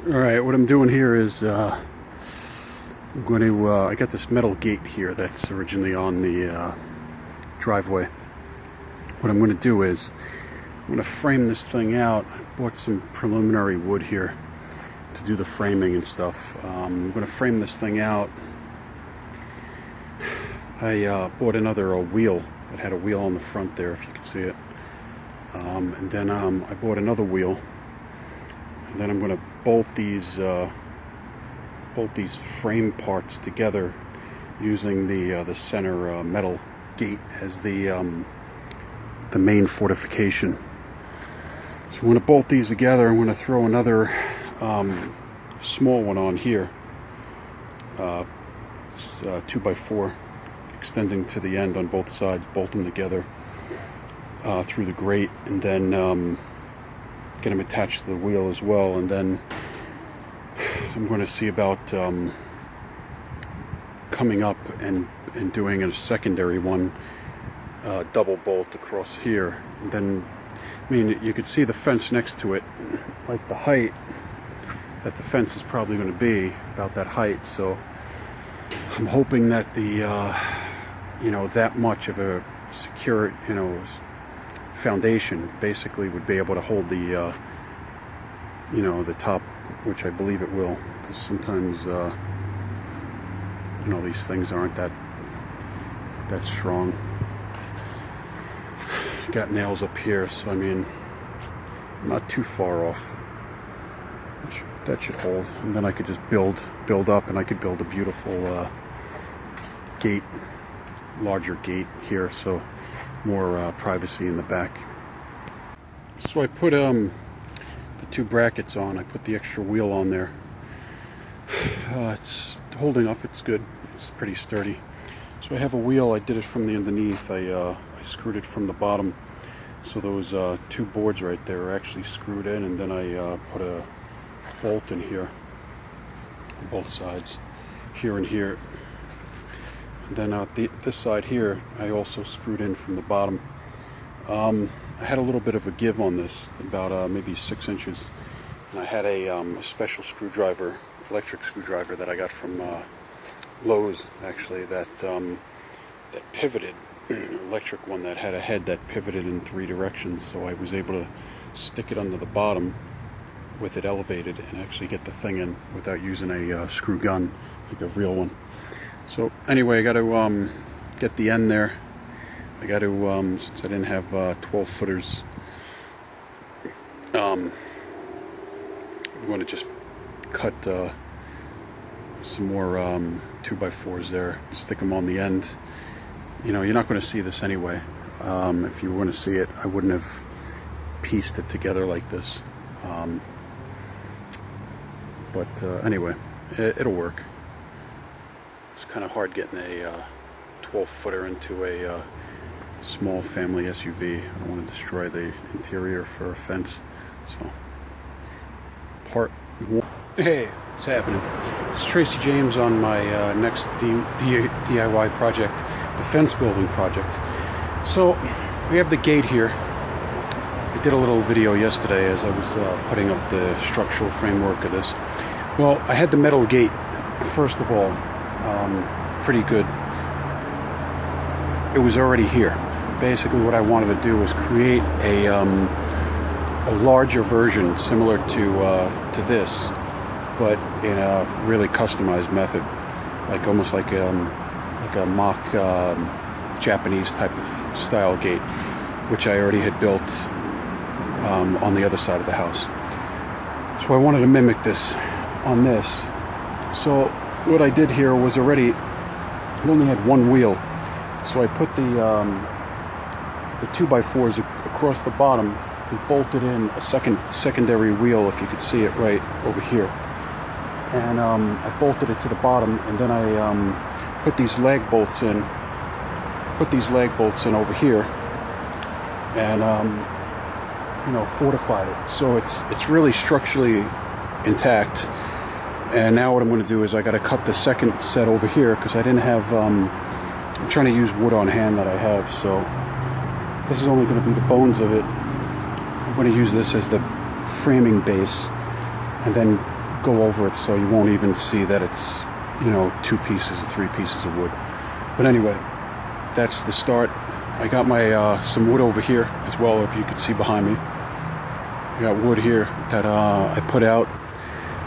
Alright, what I'm doing here is I'm going to, I got this metal gate here that's originally on the driveway. What I'm going to do is I'm going to frame this thing out. I bought some preliminary wood here to do the framing and stuff. I'm going to frame this thing out. I bought another wheel. It had a wheel on the front there, if you can see it. And then I bought another wheel. And then I'm going to bolt these frame parts together using the center metal gate as the main fortification. So I'm going to bolt these together. I'm going to throw another small one on here, 2x4, extending to the end on both sides. Bolt them together through the grate, and then get them attached to the wheel as well. And then I'm going to see about coming up and doing a secondary one, double bolt across here. And then, I mean, you could see the fence next to it, like the height that the fence is probably going to be about that height. So I'm hoping that the that much of a secure foundation basically would be able to hold the the top, which I believe it will, because sometimes these things aren't that strong. Got nails up here, so I mean, not too far off. That should hold, and then I could just build up, and I could build a beautiful gate, larger gate here, so more privacy in the back. So I put the two brackets on. I put the extra wheel on there. It's holding up. It's good. It's pretty sturdy. So I have a wheel. I did it from the underneath. I screwed it from the bottom. So those two boards right there are actually screwed in, and then I put a bolt in here on both sides, here and here. And then this side here, I also screwed in from the bottom. I had a little bit of a give on this, about maybe 6 inches. And I had a special screwdriver, electric screwdriver that I got from Lowe's, actually, that pivoted, an electric one that had a head that pivoted in 3 directions. So I was able to stick it under the bottom with it elevated and actually get the thing in without using a screw gun, like a real one. So anyway, I got to get the end there. I got to, since I didn't have 12 footers, I'm going to just cut some more 2x4s there, stick them on the end. You're not going to see this anyway. If you want to see it, I wouldn't have pieced it together like this. But anyway, it'll work. It's kind of hard getting a 12-footer into a small family SUV. I don't want to destroy the interior for a fence. So, part 1. Hey, what's happening? It's Tracy James on my next DIY project, the fence building project. So, we have the gate here. I did a little video yesterday as I was putting up the structural framework of this. Well, I had the metal gate, first of all, pretty good. It was already here. Basically what I wanted to do was create a larger version similar to this, but in a really customized method, like almost like a mock Japanese type of style gate, which I already had built on the other side of the house. So I wanted to mimic this on this. So what I did here was already, I only had one wheel, so I put the 2x4s across the bottom and bolted in a secondary wheel, if you could see it right over here. And I bolted it to the bottom, and then I put these lag bolts in. Over here, and fortified it. So it's really structurally intact. And now what I'm going to do is I got to cut the second set over here, because I didn't have, I'm trying to use wood on hand that I have, so this is only going to be the bones of it. I'm going to use this as the framing base, and then go over it so you won't even see that it's, you know, 2 pieces or 3 pieces of wood. But anyway, that's the start. I got my some wood over here as well, if you could see behind me. I got wood here that I put out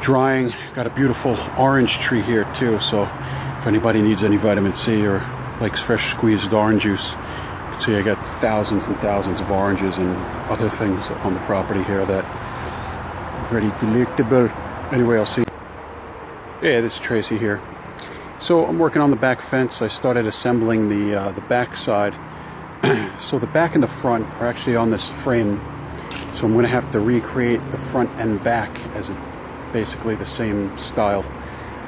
drying. Got a beautiful orange tree here too, so if anybody needs any vitamin C or likes fresh squeezed orange juice, you can see I got thousands and thousands of oranges and other things on the property here that are very delectable. Anyway, I'll see. Yeah, this is Tracy here. So I'm working on the back fence. I started assembling the back side. So the back and the front are actually on this frame. So I'm going to have to recreate the front and back as basically the same style.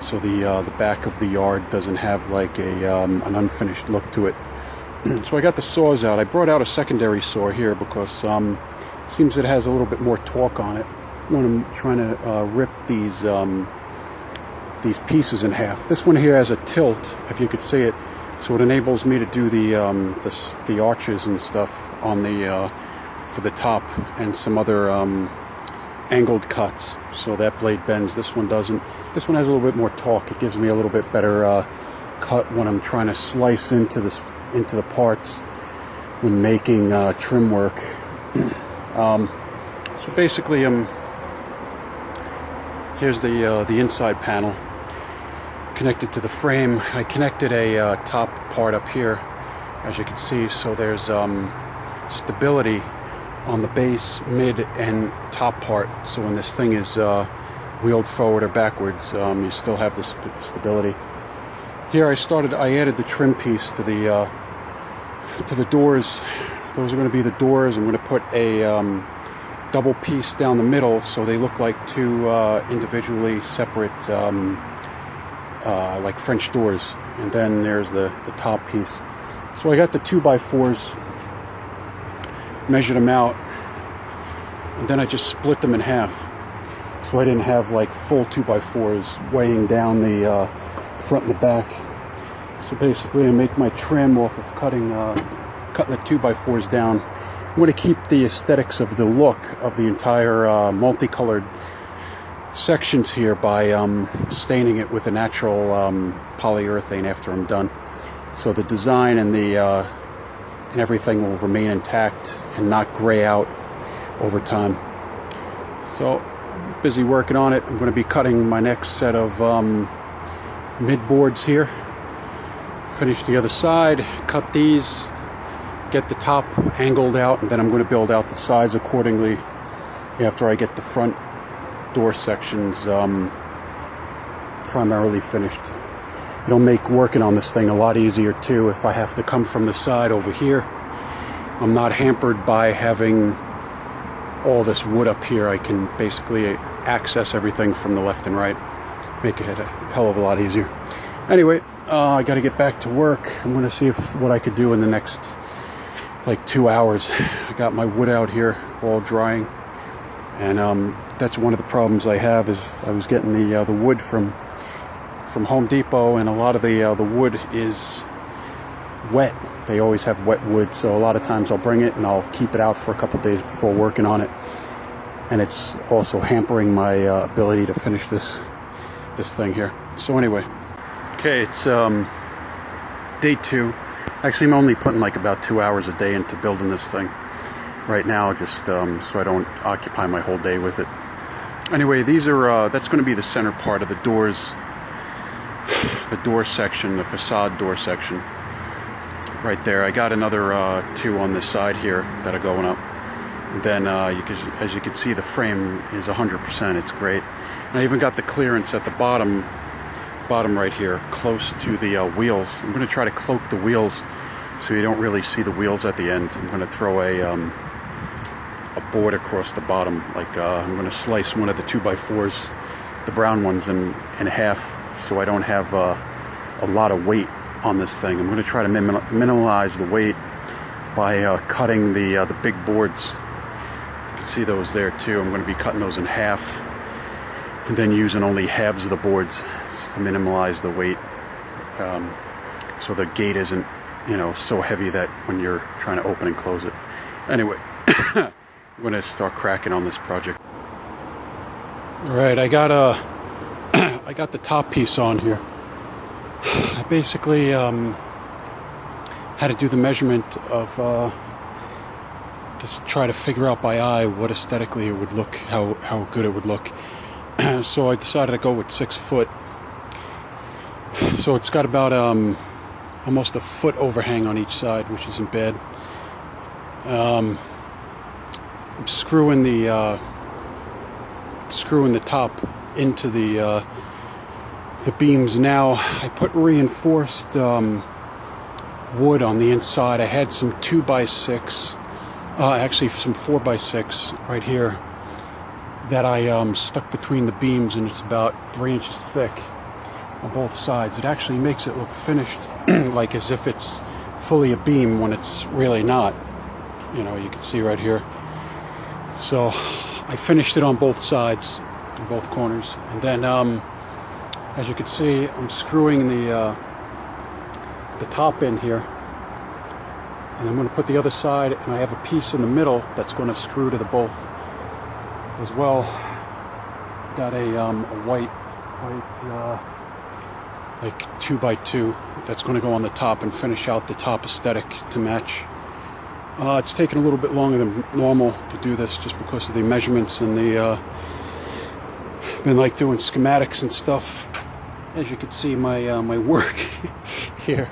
So the back of the yard doesn't have like an unfinished look to it. So I got the saws out. I brought out a secondary saw here because it seems it has a little bit more torque on it when I'm trying to rip these pieces in half. This one here has a tilt, if you could see it, so it enables me to do the arches and stuff on the for the top and some other angled cuts. So that blade bends. This one doesn't. This one has a little bit more torque. It gives me a little bit better cut when I'm trying to slice into the parts when making trim work. So basically, here's the inside panel connected to the frame. I connected a top part up here, as you can see, so there's stability on the base, mid, and top part. So when this thing is wheeled forward or backwards, you still have this stability. Here I added the trim piece to the doors. Those are going to be the doors. I'm going to put a double piece down the middle so they look like 2 individually separate like French doors, and then there's the top piece. So I got the 2x4s, measured them out, and then I just split them in half, so I didn't have like full 2x4s weighing down the front and the back. So basically I make my trim off of cutting the 2x4s down. I'm going to keep the aesthetics of the look of the entire multicolored sections here by staining it with a natural polyurethane after I'm done. So the design and and everything will remain intact and not gray out over time. So busy working on it. I'm going to be cutting my next set of mid boards here. Finish the other side, cut these, get the top angled out, and then I'm going to build out the sides accordingly after I get the front door sections primarily finished. It'll make working on this thing a lot easier too. If I have to come from the side over here, I'm not hampered by having all this wood up here. I can basically access everything from the left and right. Make it a hell of a lot easier. Anyway, I got to get back to work. I'm going to see what I could do in the next like 2 hours. I got my wood out here all drying, and that's one of the problems I have is I was getting the wood from Home Depot, and a lot of the wood is wet. They always have wet wood, so a lot of times I'll bring it and I'll keep it out for a couple days before working on it, and it's also hampering my ability to finish this thing here. So anyway, okay, it's day 2. Actually, I'm only putting like about 2 hours a day into building this thing right now, just so I don't occupy my whole day with it. Anyway, these are that's going to be the center part of the doors, the door section, the facade door section right there. I got another 2 on this side here that are going up. And then as you can see, the frame is 100%. It's great. And I even got the clearance at the bottom right here, close to the wheels. I'm going to try to cloak the wheels so you don't really see the wheels at the end. I'm going to throw a board across the bottom. Like I'm going to slice one of the 2x4s, the brown ones, in half, so I don't have a lot of weight on this thing. I'm going to try to minimize the weight by cutting the big boards. You can see those there too. I'm going to be cutting those in half and then using only halves of the boards to minimize the weight, so the gate isn't, so heavy that when you're trying to open and close it. Anyway, I'm going to start cracking on this project. All right, I got I got the top piece on here. I basically had to do the measurement of just try to figure out by eye what aesthetically it would look, how good it would look. So I decided to go with 6 foot. So it's got about almost a foot overhang on each side, which isn't bad. I'm screwing the top into the beams now. I put reinforced wood on the inside. I had some 2x6, actually some 4x6 right here that I stuck between the beams, and it's about 3 inches thick on both sides. It actually makes it look finished like as if it's fully a beam when it's really not. You know, you can see right here. So I finished it on both sides, on both corners, and then as you can see, I'm screwing the top in here, and I'm going to put the other side, and I have a piece in the middle that's going to screw to the both as well. Got a white like 2x2 that's going to go on the top and finish out the top aesthetic to match. It's taken a little bit longer than normal to do this just because of the measurements and the been like doing schematics and stuff. As you can see, my my work here,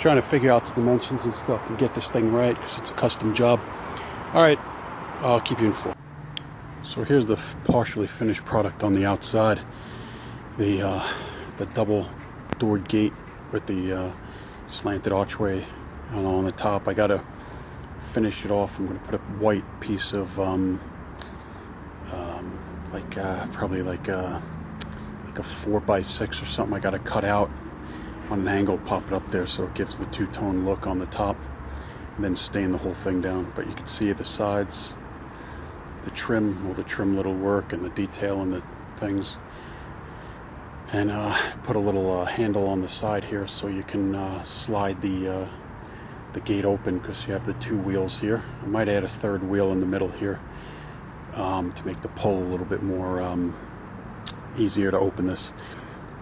trying to figure out the dimensions and stuff and get this thing right because it's a custom job. All right, I'll keep you informed. So here's the partially finished product on the outside. The double doored gate with the slanted archway on the top. I gotta finish it off. I'm gonna put a white piece of probably like a 4x6 or something. I gotta cut out on an angle, pop it up there so it gives the two-tone look on the top, and then stain the whole thing down. But you can see the sides, the trim, all the trim little work and the detail and the things. And put a little handle on the side here so you can slide the gate open, because you have the 2 wheels here. I might add a 3rd wheel in the middle here to make the pull a little bit more easier to open this.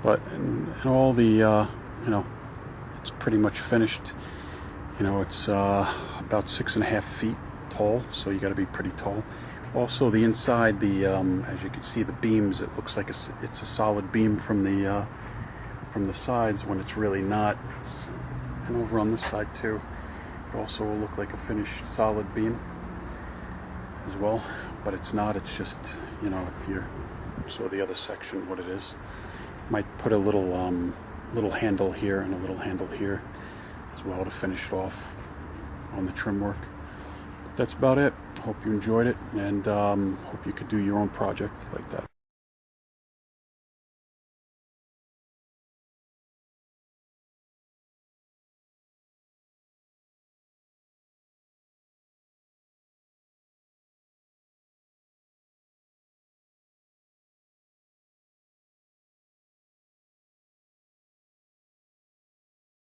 But and all the you know, it's pretty much finished. You know, it's about 6.5 feet tall, so you got to be pretty tall. Also, the inside, the as you can see, the beams, it looks like it's a solid beam from the sides when it's really not. And over on this side too, it also will look like a finished solid beam as well, but it's not. It's just, you know, if you saw the other section, what it is. Might put a little handle here and a little handle here as well to finish it off on the trim work. That's about it. Hope you enjoyed it, and hope you could do your own project like that.